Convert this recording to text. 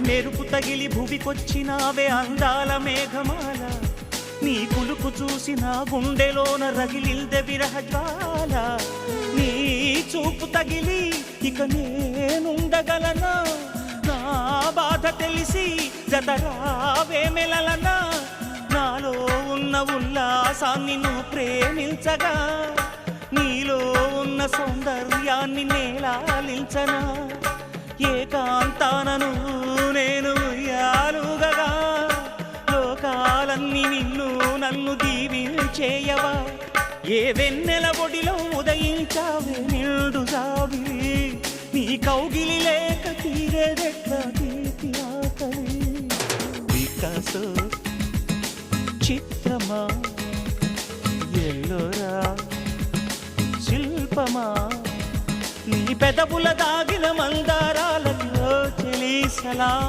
మెరుపు తగిలి భువికొచ్చినావే అందాల మేఘమాల నీ కులుకు చూసి నా గుండెలోన రగిలిల్దె విరహజ్వాల నీ చూపు తగిలి ఇక నేనుండగలనా నా బాధ తెలిసి జతరావే మెలలనా నాలో ఉన్న ఉల్లాసాన్ని నువ్వు ప్రేమించగా నీలో ఉన్న సౌందర్యాన్ని నేలాలించనా ఏకాంతానను నేను ఉయ్యాలుగగా లోకాలన్నీ నిన్ను నన్ను దీవించేయవా ఏ వెన్నెల ఒడిలో ఉదయించావే నిండు జాబిలి నీ కౌగిలి లేక తీరేదెట్లా తీపి ఆకలి వికాసో చిత్రమా ఎల్లోరా శిల్పమా నీ పెదవుల దాగిన మందారాలలో చెలి సలా